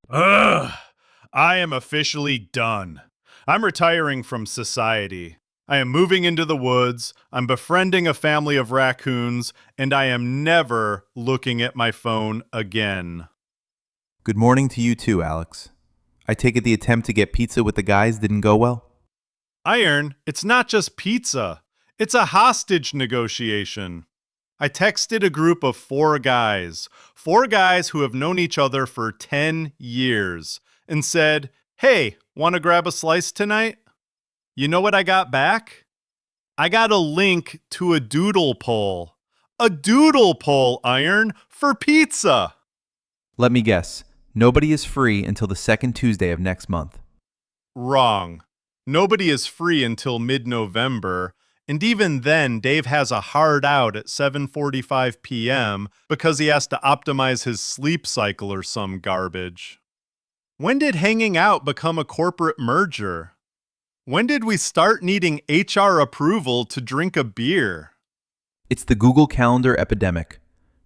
Ugh, I am officially done. I'm retiring from society. I am moving into the woods, I'm befriending a family of raccoons, and I am never looking at my phone again. Good morning to you too, Alex. I take it the attempt to get pizza with the guys didn't go well? Iron, it's not just pizza. It's a hostage negotiation. I texted a group of four guys who have known each other for 10 years, and said, "Hey, want to grab a slice tonight?" You know what I got back? I got a link to a doodle poll. A doodle poll, Iron, for pizza. Let me guess. Nobody is free until the second Tuesday of next month. Wrong. Nobody is free until mid-November, and even then Dave has a hard out at 7:45 p.m. because he has to optimize his sleep cycle or some garbage. When did hanging out become a corporate merger? When did we start needing HR approval to drink a beer? It's the Google Calendar epidemic.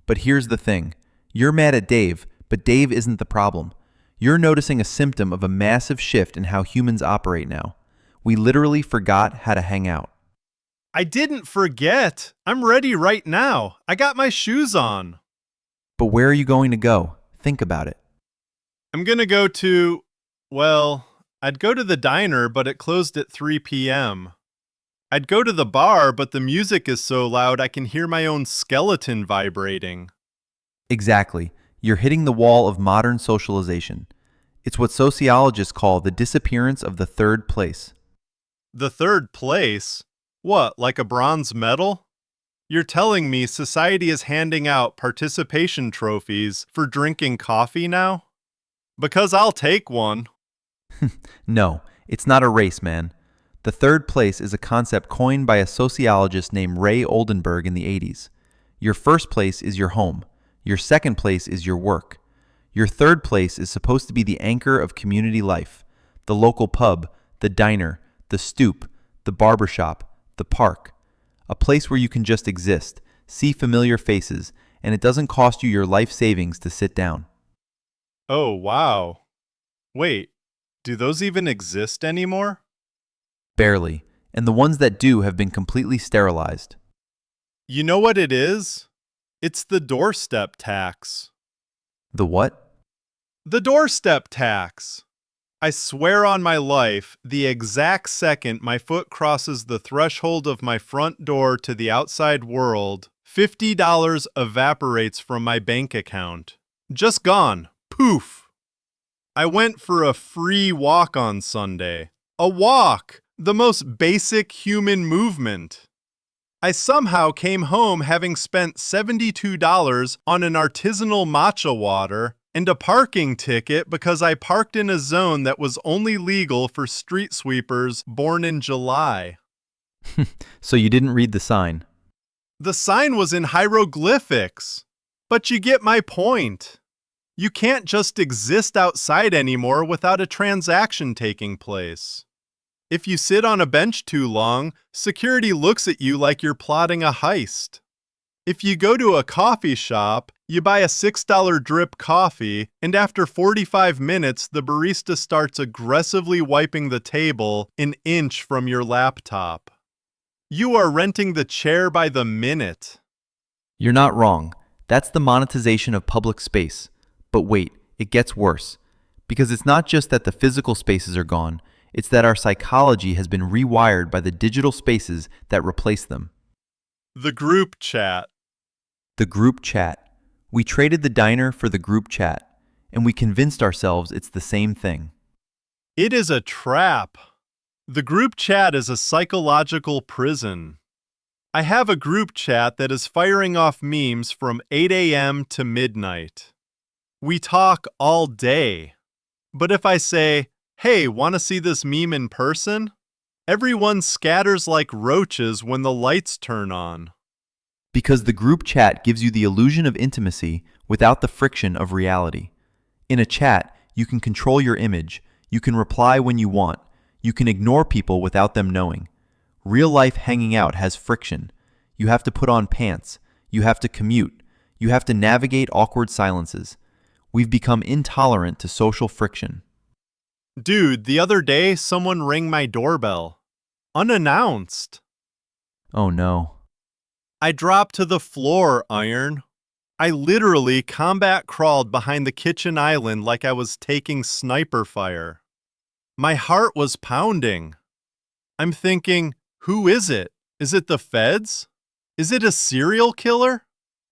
But here's the thing. You're mad at Dave, but Dave isn't the problem. You're noticing a symptom of a massive shift in how humans operate now. We literally forgot how to hang out. I didn't forget. I'm ready right now. I got my shoes on. But where are you going to go? Think about it. I'm gonna go to, well, I'd go to the diner, but it closed at 3 p.m. I'd go to the bar, but the music is so loud I can hear my own skeleton vibrating. Exactly. You're hitting the wall of modern socialization. It's what sociologists call the disappearance of the third place. The third place? What, like a bronze medal? You're telling me society is handing out participation trophies for drinking coffee now? Because I'll take one. No, it's not a race, man. The third place is a concept coined by a sociologist named Ray Oldenburg in the 80s. Your first place is your home. Your second place is your work. Your third place is supposed to be the anchor of community life. The local pub, the diner, the stoop, the barbershop, the park. A place where you can just exist, see familiar faces, and it doesn't cost you your life savings to sit down. Oh, wow. Wait, do those even exist anymore? Barely, and the ones that do have been completely sterilized. You know what it is? It's the doorstep tax. The what? The doorstep tax. I swear on my life, the exact second my foot crosses the threshold of my front door to the outside world, $50 evaporates from my bank account. Just gone. Poof. I went for a free walk on Sunday. A walk! The most basic human movement. I somehow came home having spent $72 on an artisanal matcha water and a parking ticket because I parked in a zone that was only legal for street sweepers born in July. So you didn't read the sign? The sign was in hieroglyphics. But you get my point. You can't just exist outside anymore without a transaction taking place. If you sit on a bench too long, security looks at you like you're plotting a heist. If you go to a coffee shop, you buy a $6 drip coffee, and after 45 minutes, the barista starts aggressively wiping the table an inch from your laptop. You are renting the chair by the minute. You're not wrong. That's the monetization of public space. But wait, it gets worse. Because it's not just that the physical spaces are gone, it's that our psychology has been rewired by the digital spaces that replace them. The group chat. The group chat. We traded the diner for the group chat, and we convinced ourselves it's the same thing. It is a trap. The group chat is a psychological prison. I have a group chat that is firing off memes from 8 a.m. to midnight. We talk all day. But if I say, "Hey, want to see this meme in person?" everyone scatters like roaches when the lights turn on. Because the group chat gives you the illusion of intimacy without the friction of reality. In a chat, you can control your image, you can reply when you want, you can ignore people without them knowing. Real life hanging out has friction. You have to put on pants. You have to commute. You have to navigate awkward silences. We've become intolerant to social friction. Dude, the other day someone rang my doorbell. Unannounced. Oh no. I dropped to the floor, Iron. I literally combat crawled behind the kitchen island like I was taking sniper fire. My heart was pounding. I'm thinking, who is it? Is it the feds? Is it a serial killer?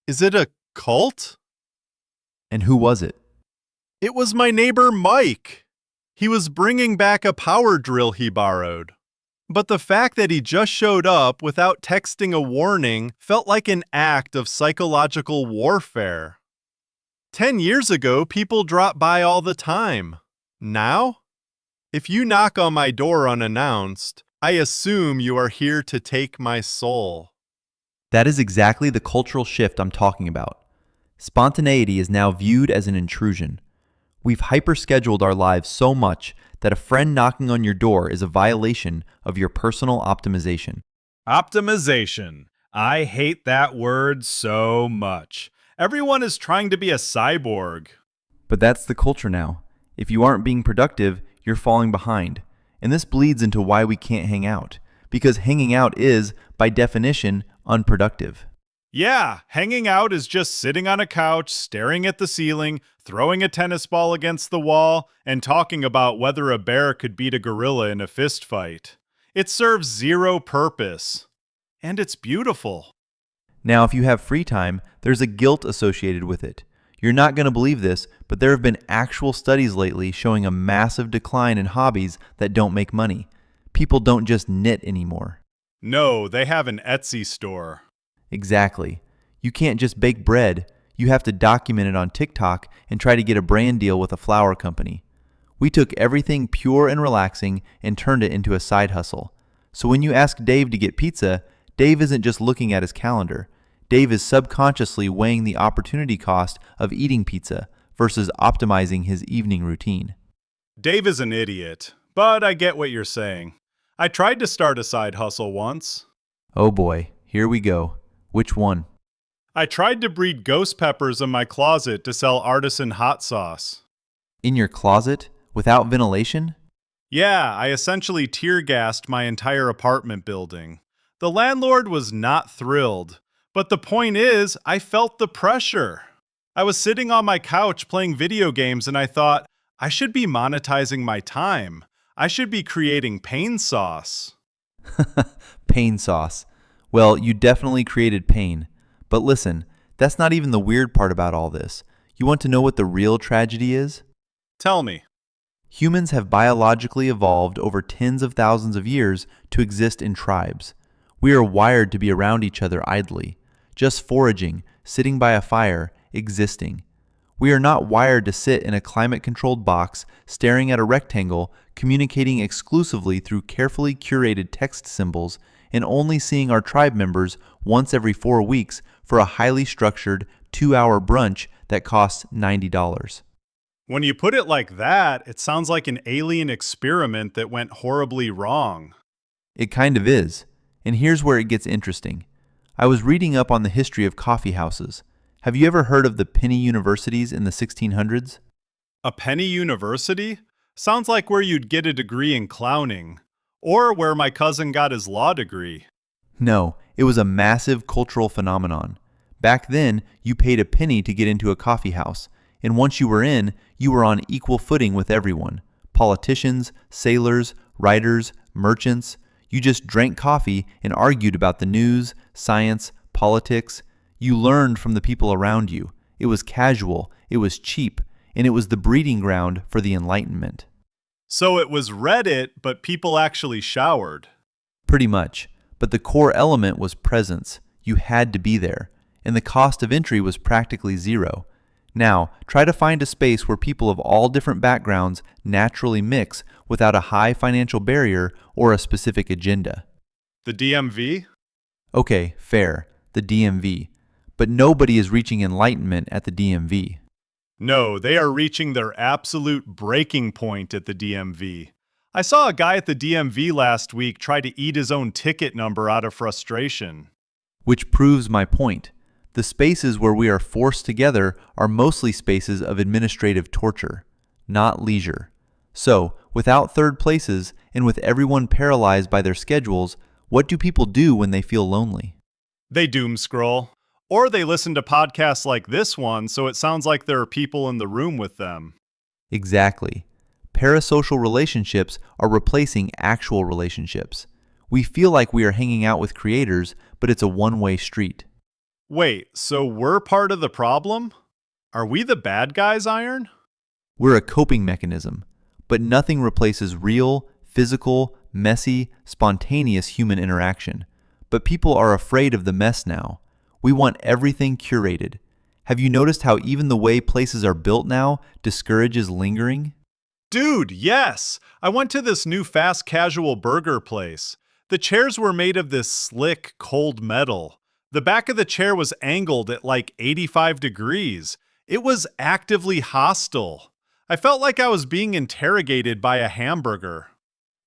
Is it a cult? And who was it? It was my neighbor Mike. He was bringing back a power drill he borrowed. But the fact that he just showed up without texting a warning felt like an act of psychological warfare. 10 years ago, people dropped by all the time. Now? If you knock on my door unannounced, I assume you are here to take my soul. That is exactly the cultural shift I'm talking about. Spontaneity is now viewed as an intrusion. We've hyper-scheduled our lives so much that a friend knocking on your door is a violation of your personal optimization. Optimization. I hate that word so much. Everyone is trying to be a cyborg. But that's the culture now. If you aren't being productive, you're falling behind. And this bleeds into why we can't hang out. Because hanging out is, by definition, unproductive. Yeah, hanging out is just sitting on a couch, staring at the ceiling, throwing a tennis ball against the wall, and talking about whether a bear could beat a gorilla in a fist fight. It serves zero purpose. And it's beautiful. Now, if you have free time, there's a guilt associated with it. You're not going to believe this, but there have been actual studies lately showing a massive decline in hobbies that don't make money. People don't just knit anymore. No, they have an Etsy store. Exactly. You can't just bake bread. You have to document it on TikTok and try to get a brand deal with a flower company. We took everything pure and relaxing and turned it into a side hustle. So when you ask Dave to get pizza, Dave isn't just looking at his calendar. Dave is subconsciously weighing the opportunity cost of eating pizza versus optimizing his evening routine. Dave is an idiot, but I get what you're saying. I tried to start a side hustle once. Oh boy, here we go. Which one? I tried to breed ghost peppers in my closet to sell artisan hot sauce. In your closet? Without ventilation? Yeah, I essentially tear-gassed my entire apartment building. The landlord was not thrilled, but the point is, I felt the pressure. I was sitting on my couch playing video games and I thought, I should be monetizing my time. I should be creating pain sauce. Pain sauce. Well, you definitely created pain. But listen, that's not even the weird part about all this. You want to know what the real tragedy is? Tell me. Humans have biologically evolved over tens of thousands of years to exist in tribes. We are wired to be around each other idly, just foraging, sitting by a fire, existing. We are not wired to sit in a climate-controlled box, staring at a rectangle, communicating exclusively through carefully curated text symbols, and only seeing our tribe members once every 4 weeks for a highly structured 2-hour brunch that costs $90. When you put it like that, it sounds like an alien experiment that went horribly wrong. It kind of is. And here's where it gets interesting. I was reading up on the history of coffee houses. Have you ever heard of the penny universities in the 1600s? A penny university? Sounds like where you'd get a degree in clowning. Or where my cousin got his law degree. No, it was a massive cultural phenomenon. Back then, you paid a penny to get into a coffee house, and once you were in, you were on equal footing with everyone. Politicians, sailors, writers, merchants. You just drank coffee and argued about the news, science, politics. You learned from the people around you. It was casual, it was cheap, and it was the breeding ground for the Enlightenment. So it was Reddit, but people actually showered. Pretty much. But the core element was presence. You had to be there. And the cost of entry was practically zero. Now, try to find a space where people of all different backgrounds naturally mix without a high financial barrier or a specific agenda. The DMV? Okay, fair. The DMV. But nobody is reaching enlightenment at the DMV. No, they are reaching their absolute breaking point at the DMV. I saw a guy at the DMV last week try to eat his own ticket number out of frustration. Which proves my point. The spaces where we are forced together are mostly spaces of administrative torture, not leisure. So, without third places and with everyone paralyzed by their schedules, what do people do when they feel lonely? They doom scroll. Or they listen to podcasts like this one so it sounds like there are people in the room with them. Exactly. Parasocial relationships are replacing actual relationships. We feel like we are hanging out with creators, but it's a one-way street. Wait, so we're part of the problem? Are we the bad guys, Iron? We're a coping mechanism, but nothing replaces real, physical, messy, spontaneous human interaction. But people are afraid of the mess now. We want everything curated. Have you noticed how even the way places are built now discourages lingering? Dude, yes! I went to this new fast casual burger place. The chairs were made of this slick, cold metal. The back of the chair was angled at like 85 degrees. It was actively hostile. I felt like I was being interrogated by a hamburger.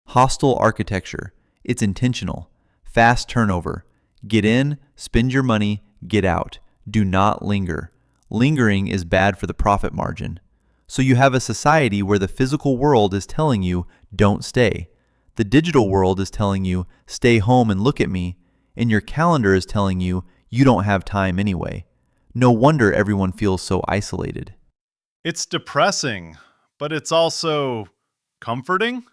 Hostile architecture. It's intentional. Fast turnover. Get in, spend your money, get out. Do not linger. Lingering is bad for the profit margin. So you have a society where the physical world is telling you, don't stay. The digital world is telling you, stay home and look at me. And your calendar is telling you, you don't have time anyway. No wonder everyone feels so isolated. It's depressing, but it's also comforting.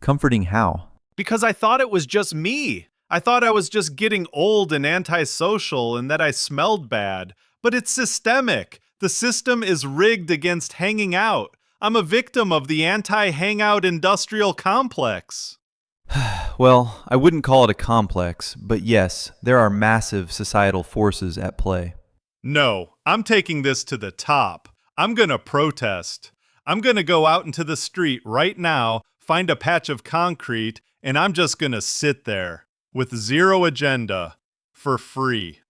Comforting how? Because I thought it was just me. I thought I was just getting old and antisocial and that I smelled bad. But it's systemic. The system is rigged against hanging out. I'm a victim of the anti-hangout industrial complex. Well, I wouldn't call it a complex, but yes, there are massive societal forces at play. No, I'm taking this to the top. I'm gonna protest. I'm gonna go out into the street right now, find a patch of concrete, and I'm just gonna sit there. With zero agenda, for free.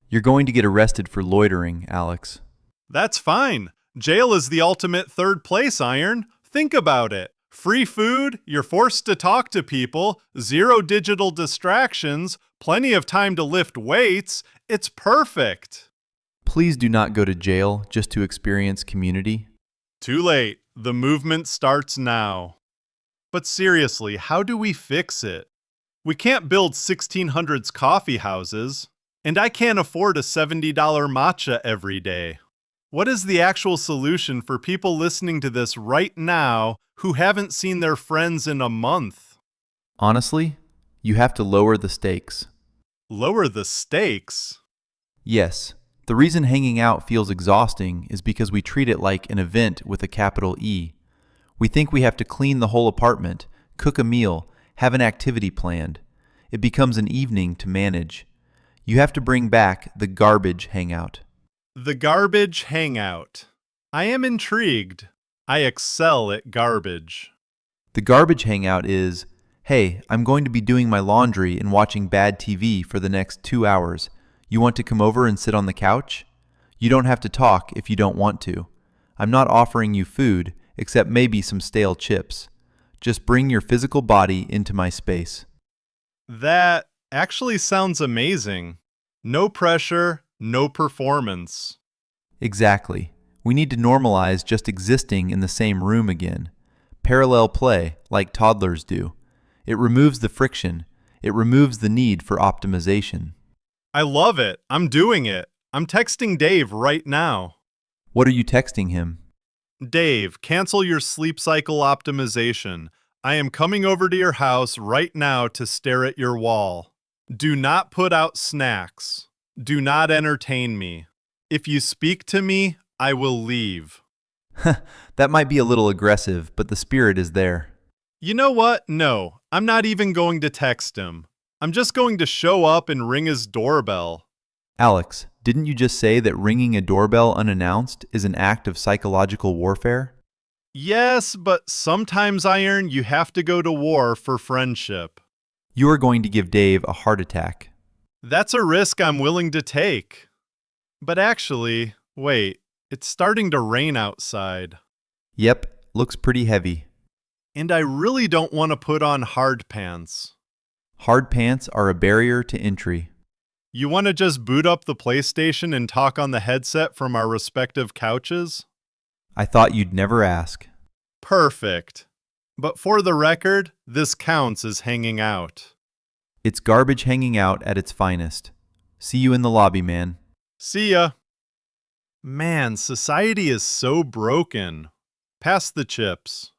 You're going to get arrested for loitering, Alex. That's fine. Jail is the ultimate third place, Iron. Think about it. Free food, you're forced to talk to people, zero digital distractions, plenty of time to lift weights. It's perfect. Please do not go to jail just to experience community. Too late. The movement starts now. But seriously, how do we fix it? We can't build 1600s coffee houses, and I can't afford a $70 matcha every day. What is the actual solution for people listening to this right now who haven't seen their friends in a month? Honestly, you have to lower the stakes. Lower the stakes? Yes, the reason hanging out feels exhausting is because we treat it like an event with a capital E. We think we have to clean the whole apartment, cook a meal, have an activity planned. It becomes an evening to manage. You have to bring back the garbage hangout. The garbage hangout. I am intrigued. I excel at garbage. The garbage hangout is, hey, I'm going to be doing my laundry and watching bad TV for the next 2 hours. You want to come over and sit on the couch? You don't have to talk if you don't want to. I'm not offering you food, except maybe some stale chips. Just bring your physical body into my space. That actually sounds amazing. No pressure, no performance. Exactly. We need to normalize just existing in the same room again. Parallel play, like toddlers do. It removes the friction. It removes the need for optimization. I love it. I'm doing it. I'm texting Dave right now. What are you texting him? Dave, cancel your sleep cycle optimization. I am coming over to your house right now to stare at your wall. Do not put out snacks. Do not entertain me. If you speak to me, I will leave. That might be a little aggressive, but the spirit is there. You know what? No, I'm not even going to text him. I'm just going to show up and ring his doorbell. Alex, didn't you just say that ringing a doorbell unannounced is an act of psychological warfare? Yes, but sometimes, Iron, you have to go to war for friendship. You are going to give Dave a heart attack. That's a risk I'm willing to take. But actually, wait, it's starting to rain outside. Yep, looks pretty heavy. And I really don't want to put on hard pants. Hard pants are a barrier to entry. You want to just boot up the PlayStation and talk on the headset from our respective couches? I thought you'd never ask. Perfect. But for the record, this counts as hanging out. It's garbage hanging out at its finest. See you in the lobby, man. See ya. Man, society is so broken. Pass the chips.